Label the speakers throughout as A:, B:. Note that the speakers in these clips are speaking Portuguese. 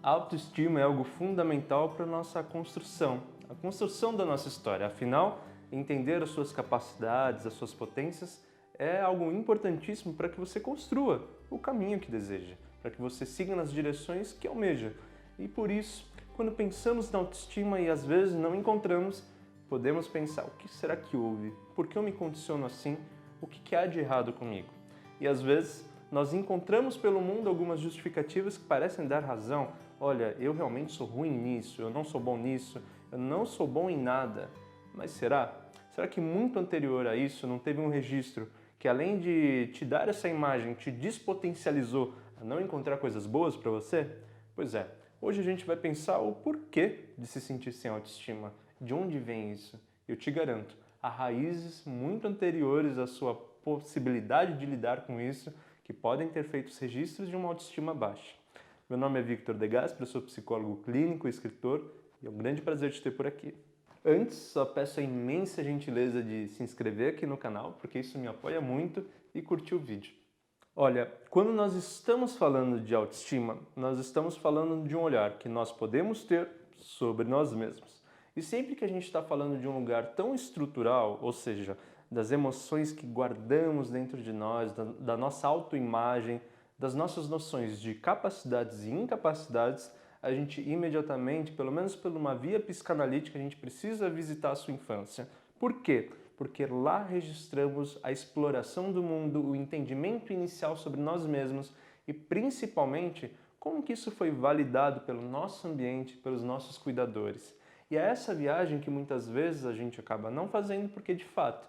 A: A autoestima é algo fundamental para a nossa construção, a construção da nossa história. Afinal, entender as suas capacidades, as suas potências é algo importantíssimo para que você construa o caminho que deseja, para que você siga nas direções que almeja. E por isso, quando pensamos na autoestima e às vezes não encontramos, podemos pensar: o que será que houve? Por que eu me condiciono assim? O que há de errado comigo? E às vezes nós encontramos pelo mundo algumas justificativas que parecem dar razão. Olha, eu realmente sou ruim nisso, eu não sou bom nisso, eu não sou bom em nada. Mas será? Será que muito anterior a isso não teve um registro que, além de te dar essa imagem, te despotencializou a não encontrar coisas boas para você? Pois é, hoje a gente vai pensar o porquê de se sentir sem autoestima, de onde vem isso. Eu te garanto, há raízes muito anteriores à sua possibilidade de lidar com isso que podem ter feito os registros de uma autoestima baixa. Meu nome é Victor De Gasperi, eu sou psicólogo clínico e escritor e é um grande prazer te ter por aqui. Antes, só peço a imensa gentileza de se inscrever aqui no canal, porque isso me apoia muito, e curtir o vídeo. Olha, quando nós estamos falando de autoestima, nós estamos falando de um olhar que nós podemos ter sobre nós mesmos. E sempre que a gente está falando de um lugar tão estrutural, ou seja, das emoções que guardamos dentro de nós, da nossa autoimagem, das nossas noções de capacidades e incapacidades, a gente imediatamente, pelo menos por uma via psicanalítica, a gente precisa visitar a sua infância. Por quê? Porque lá registramos a exploração do mundo, o entendimento inicial sobre nós mesmos e, principalmente, como que isso foi validado pelo nosso ambiente, pelos nossos cuidadores. E é essa viagem que muitas vezes a gente acaba não fazendo porque, de fato,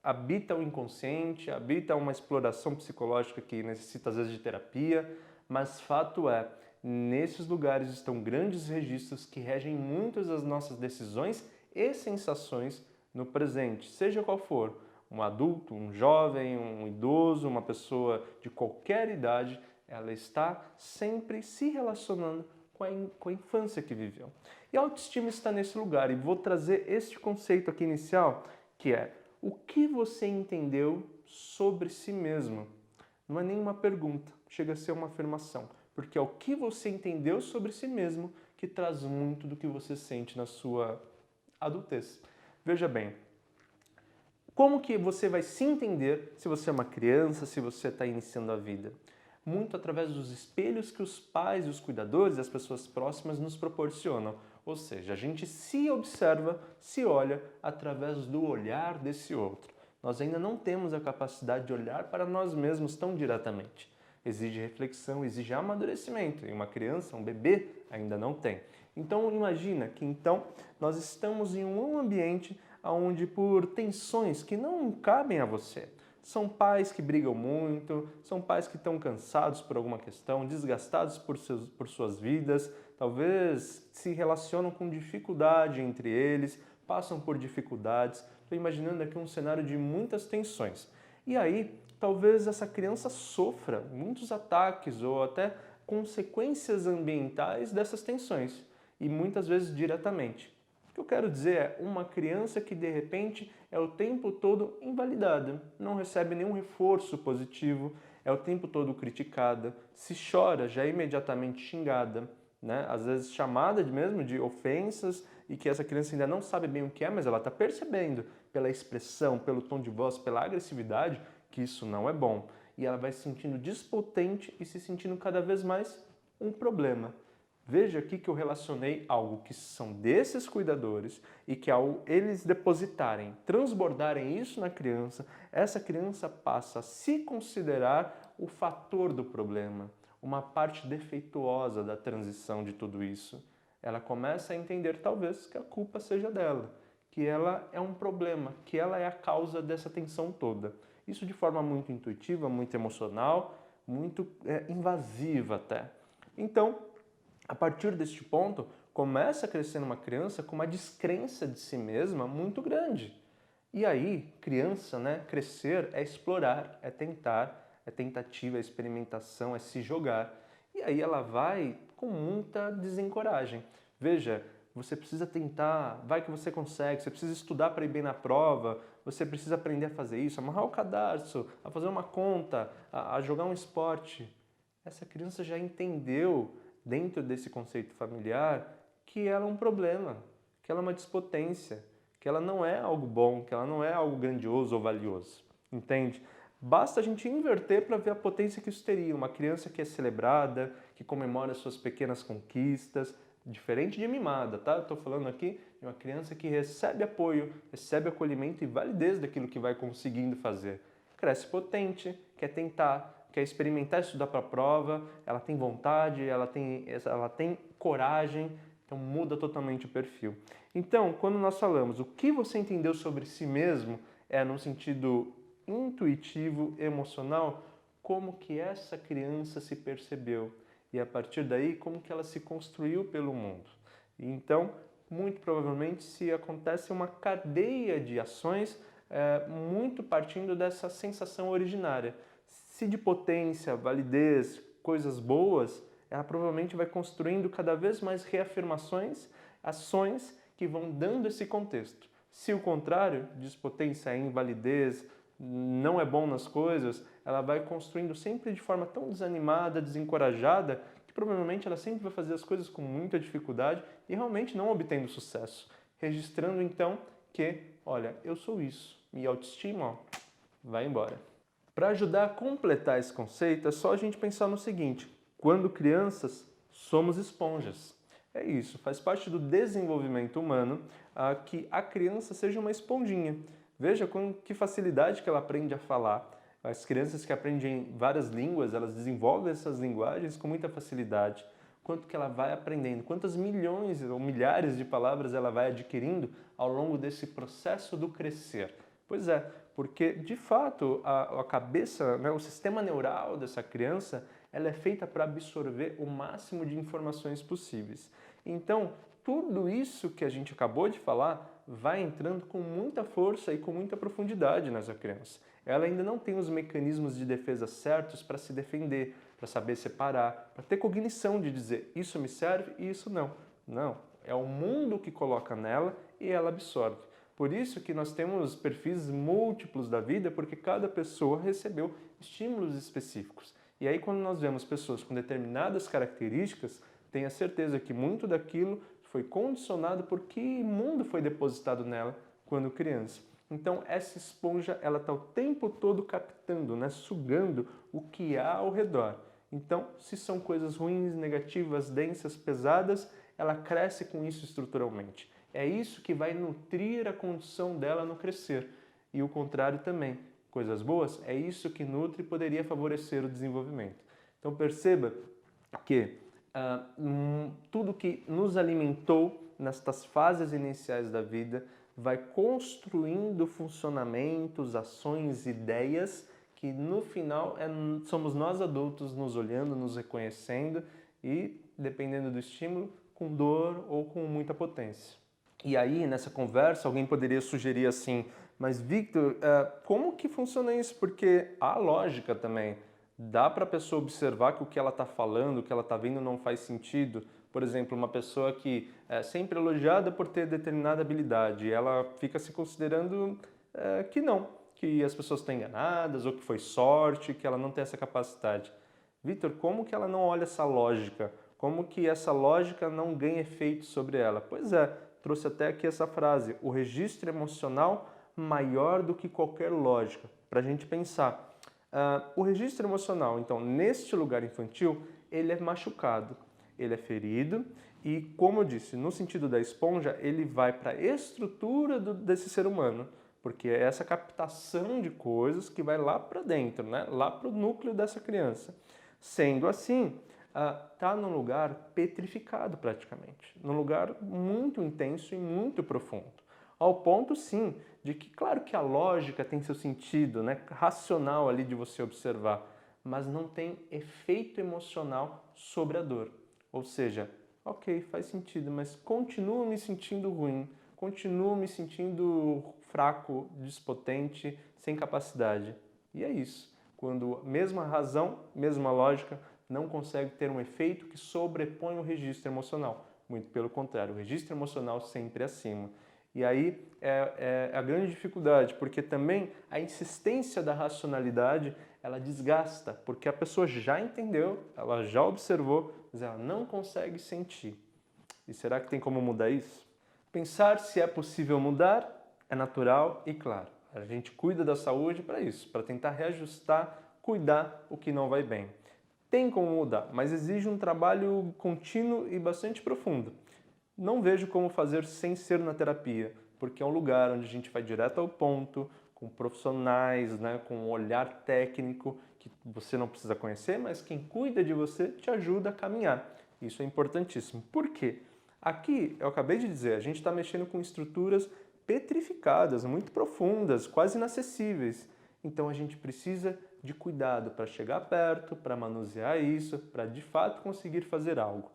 A: habita o inconsciente, habita uma exploração psicológica que necessita, às vezes, de terapia, mas fato é, nesses lugares estão grandes registros que regem muitas das nossas decisões e sensações no presente, seja qual for, um adulto, um jovem, um idoso, uma pessoa de qualquer idade, ela está sempre se relacionando com a infância que viveu. E a autoestima está nesse lugar, e vou trazer este conceito aqui inicial, que é: o que você entendeu sobre si mesmo? Não é nenhuma pergunta, chega a ser uma afirmação, porque é o que você entendeu sobre si mesmo que traz muito do que você sente na sua adultez. Veja bem, como que você vai se entender se você é uma criança, se você está iniciando a vida? Muito através dos espelhos que os pais e os cuidadores, as pessoas próximas, nos proporcionam. Ou seja, a gente se observa, se olha através do olhar desse outro. Nós ainda não temos a capacidade de olhar para nós mesmos tão diretamente. Exige reflexão, exige amadurecimento. E uma criança, um bebê, ainda não tem. Então imagina que nós estamos em um ambiente onde, por tensões que não cabem a você, são pais que brigam muito, são pais que estão cansados por alguma questão, desgastados por suas vidas, talvez se relacionam com dificuldade entre eles, passam por dificuldades. Estou imaginando aqui um cenário de muitas tensões. E aí, talvez essa criança sofra muitos ataques ou até consequências ambientais dessas tensões, e muitas vezes diretamente. O que eu quero dizer é uma criança que de repente é o tempo todo invalidada, não recebe nenhum reforço positivo, é o tempo todo criticada, se chora já é imediatamente xingada, né? Às vezes chamada mesmo de ofensas, e que essa criança ainda não sabe bem o que é, mas ela está percebendo pela expressão, pelo tom de voz, pela agressividade, que isso não é bom. E ela vai se sentindo despotente e se sentindo cada vez mais um problema. Veja aqui que eu relacionei algo que são desses cuidadores e que, ao eles depositarem, transbordarem isso na criança, essa criança passa a se considerar o fator do problema, uma parte defeituosa da transição de tudo isso. Ela começa a entender, talvez, que a culpa seja dela, que ela é um problema, que ela é a causa dessa tensão toda. Isso de forma muito intuitiva, muito emocional, muito invasiva até. Então, a partir deste ponto, começa a crescer numa criança com uma descrença de si mesma muito grande. E aí, criança, né, crescer é explorar, é tentar, é tentativa, é experimentação, é se jogar. E aí ela vai com muita desencoragem. Veja, você precisa tentar, vai que você consegue, você precisa estudar para ir bem na prova, você precisa aprender a fazer isso, amarrar o cadarço, a fazer uma conta, a jogar um esporte. Essa criança já entendeu dentro desse conceito familiar que ela é um problema, que ela é uma despotência, que ela não é algo bom, que ela não é algo grandioso ou valioso, entende? Basta a gente inverter para ver a potência que isso teria. Uma criança que é celebrada, que comemora suas pequenas conquistas, diferente de mimada, tá? Estou falando aqui de uma criança que recebe apoio, recebe acolhimento e validez daquilo que vai conseguindo fazer. Cresce potente, quer tentar, quer experimentar estudar para a prova, ela tem vontade, ela tem coragem, então muda totalmente o perfil. Então, quando nós falamos o que você entendeu sobre si mesmo, é no sentido intuitivo, emocional, como que essa criança se percebeu e a partir daí como que ela se construiu pelo mundo. Então, muito provavelmente se acontece uma cadeia de ações muito partindo dessa sensação originária. Se de potência, validez, coisas boas, ela provavelmente vai construindo cada vez mais reafirmações, ações que vão dando esse contexto. Se o contrário, despotência, invalidez, não é bom nas coisas, ela vai construindo sempre de forma tão desanimada, desencorajada, que provavelmente ela sempre vai fazer as coisas com muita dificuldade e realmente não obtendo sucesso. Registrando então que, olha, eu sou isso, e autoestima, ó, vai embora. Para ajudar a completar esse conceito, é só a gente pensar no seguinte: quando crianças, somos esponjas. É isso, faz parte do desenvolvimento humano que a criança seja uma esponjinha. Veja com que facilidade que ela aprende a falar. As crianças que aprendem várias línguas, elas desenvolvem essas linguagens com muita facilidade. Quanto que ela vai aprendendo, quantas milhões ou milhares de palavras ela vai adquirindo ao longo desse processo do crescer. Pois é, porque de fato a cabeça, né, o sistema neural dessa criança, ela é feita para absorver o máximo de informações possíveis. Então, tudo isso que a gente acabou de falar vai entrando com muita força e com muita profundidade nessa criança. Ela ainda não tem os mecanismos de defesa certos para se defender, para saber separar, para ter cognição de dizer isso me serve e isso não. Não, é o mundo que coloca nela e ela absorve. Por isso que nós temos perfis múltiplos da vida, porque cada pessoa recebeu estímulos específicos. E aí quando nós vemos pessoas com determinadas características, tenha certeza que muito daquilo foi condicionado por que mundo foi depositado nela quando criança. Então essa esponja ela está o tempo todo captando, né, sugando o que há ao redor. Então, se são coisas ruins, negativas, densas, pesadas, ela cresce com isso estruturalmente. É isso que vai nutrir a condição dela no crescer. E o contrário também. Coisas boas, é isso que nutre e poderia favorecer o desenvolvimento. Então perceba que tudo que nos alimentou nestas fases iniciais da vida vai construindo funcionamentos, ações, ideias que no final somos nós adultos nos olhando, nos reconhecendo e, dependendo do estímulo, com dor ou com muita potência. E aí, nessa conversa, alguém poderia sugerir assim: mas Victor, como que funciona isso? Porque há lógica também. Dá para a pessoa observar que o que ela está falando, o que ela está vendo não faz sentido. Por exemplo, uma pessoa que é sempre elogiada por ter determinada habilidade, ela fica se considerando que não, que as pessoas estão enganadas ou que foi sorte, que ela não tem essa capacidade. Victor, como que ela não olha essa lógica? Como que essa lógica não ganha efeito sobre ela? Pois é, trouxe até aqui essa frase: o registro emocional maior do que qualquer lógica, para a gente pensar. O registro emocional, então, neste lugar infantil, ele é machucado, ele é ferido e, como eu disse, no sentido da esponja, ele vai para a estrutura desse ser humano, porque é essa captação de coisas que vai lá para dentro, né? Lá para o núcleo dessa criança. Sendo assim, está num lugar petrificado praticamente, num lugar muito intenso e muito profundo. Ao ponto, sim, de que, claro que a lógica tem seu sentido, né, racional ali de você observar, mas não tem efeito emocional sobre a dor. Ou seja, ok, faz sentido, mas continuo me sentindo ruim, continuo me sentindo fraco, despotente, sem capacidade. E é isso. Quando a mesma razão, mesma lógica, não consegue ter um efeito que sobrepõe o registro emocional. Muito pelo contrário, o registro emocional sempre acima. E aí é a grande dificuldade, porque também a insistência da racionalidade, ela desgasta, porque a pessoa já entendeu, ela já observou, mas ela não consegue sentir. E será que tem como mudar isso? Pensar se é possível mudar é natural e claro. A gente cuida da saúde para isso, para tentar reajustar, cuidar o que não vai bem. Tem como mudar, mas exige um trabalho contínuo e bastante profundo. Não vejo como fazer sem ser na terapia, porque é um lugar onde a gente vai direto ao ponto, com profissionais, né, com um olhar técnico que você não precisa conhecer, mas quem cuida de você te ajuda a caminhar. Isso é importantíssimo. Por quê? Aqui, eu acabei de dizer, a gente está mexendo com estruturas petrificadas, muito profundas, quase inacessíveis. Então a gente precisa de cuidado para chegar perto, para manusear isso, para de fato conseguir fazer algo.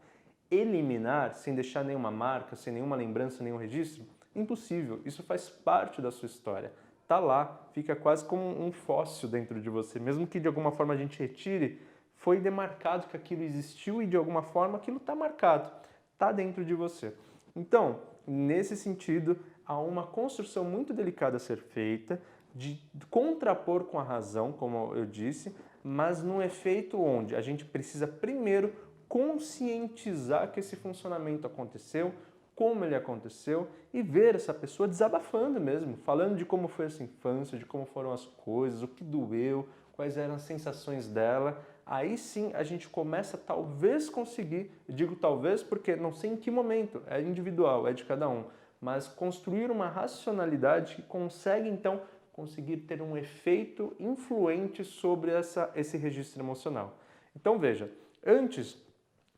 A: Eliminar sem deixar nenhuma marca, sem nenhuma lembrança, nenhum registro? Impossível, isso faz parte da sua história. Tá lá, fica quase como um fóssil dentro de você. Mesmo que de alguma forma a gente retire, foi demarcado que aquilo existiu e de alguma forma aquilo está marcado, está dentro de você. Então, nesse sentido, há uma construção muito delicada a ser feita, de contrapor com a razão, como eu disse, mas num efeito onde a gente precisa primeiro conscientizar que esse funcionamento aconteceu, como ele aconteceu e ver essa pessoa desabafando mesmo, falando de como foi essa infância, de como foram as coisas, o que doeu, quais eram as sensações dela. Aí sim a gente começa talvez conseguir, eu digo talvez porque não sei em que momento, é individual, é de cada um, mas construir uma racionalidade que consegue então conseguir ter um efeito influente sobre esse registro emocional. Então veja, antes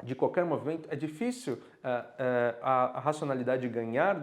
A: de qualquer movimento, é difícil a racionalidade ganhar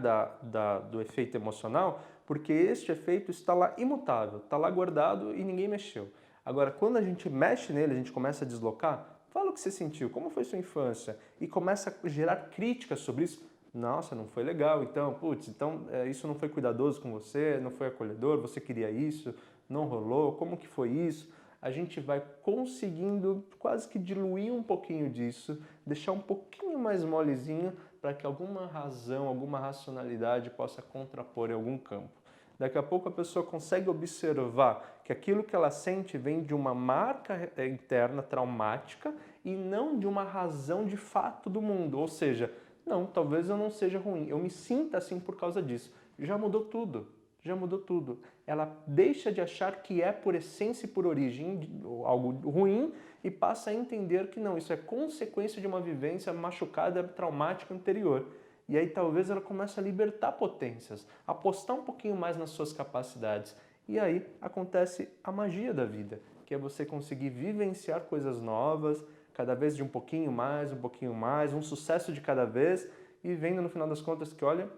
A: do efeito emocional, porque este efeito está lá imutável, está lá guardado e ninguém mexeu. Agora, quando a gente mexe nele, a gente começa a deslocar, fala o que você sentiu, como foi sua infância, e começa a gerar críticas sobre isso. Nossa, não foi legal, então, putz, então isso não foi cuidadoso com você, não foi acolhedor, você queria isso, não rolou, como que foi isso? A gente vai conseguindo quase que diluir um pouquinho disso, deixar um pouquinho mais molezinho para que alguma razão, alguma racionalidade possa contrapor em algum campo. Daqui a pouco a pessoa consegue observar que aquilo que ela sente vem de uma marca interna traumática e não de uma razão de fato do mundo. Ou seja, não, talvez eu não seja ruim, eu me sinta assim por causa disso. Já mudou tudo. Já mudou tudo. Ela deixa de achar que é por essência e por origem algo ruim e passa a entender que não, isso é consequência de uma vivência machucada, traumática anterior. E aí talvez ela comece a libertar potências, apostar um pouquinho mais nas suas capacidades. E aí acontece a magia da vida, que é você conseguir vivenciar coisas novas, cada vez de um pouquinho mais, um sucesso de cada vez, e vendo no final das contas que, olha,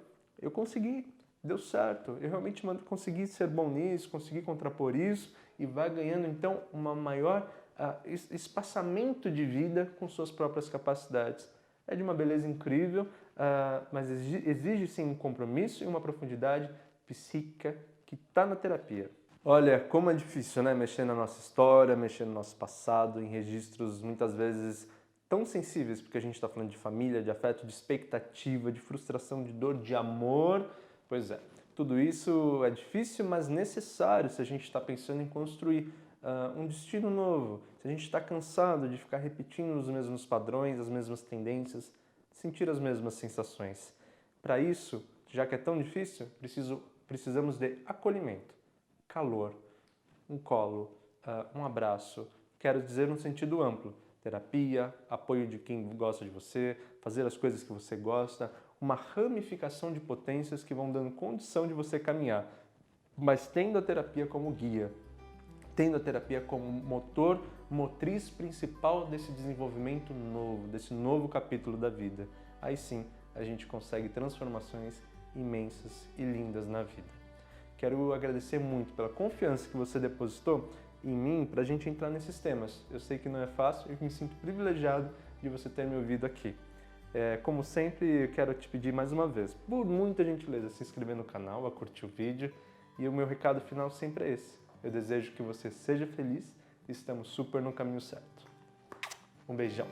A: eu consegui. Deu certo, eu realmente consegui ser bom nisso, consegui contrapor isso e vai ganhando então uma maior espaçamento de vida com suas próprias capacidades. É de uma beleza incrível, mas exige sim um compromisso e uma profundidade psíquica que está na terapia. Olha, como é difícil, né? Mexer na nossa história, mexer no nosso passado, em registros muitas vezes tão sensíveis, porque a gente está falando de família, de afeto, de expectativa, de frustração, de dor, de amor. Pois é, tudo isso é difícil, mas necessário se a gente está pensando em construir um destino novo, se a gente está cansado de ficar repetindo os mesmos padrões, as mesmas tendências, sentir as mesmas sensações. Para isso, já que é tão difícil, precisamos de acolhimento, calor, um colo, um abraço. Quero dizer no sentido amplo, terapia, apoio de quem gosta de você, fazer as coisas que você gosta, uma ramificação de potências que vão dando condição de você caminhar, mas tendo a terapia como guia, tendo a terapia como motriz principal desse desenvolvimento novo, desse novo capítulo da vida. Aí sim, a gente consegue transformações imensas e lindas na vida. Quero agradecer muito pela confiança que você depositou em mim para a gente entrar nesses temas. Eu sei que não é fácil e me sinto privilegiado de você ter me ouvido aqui. Como sempre, quero te pedir mais uma vez, por muita gentileza, se inscrever no canal, a curtir o vídeo. E o meu recado final sempre é esse. Eu desejo que você seja feliz e estamos super no caminho certo. Um beijão!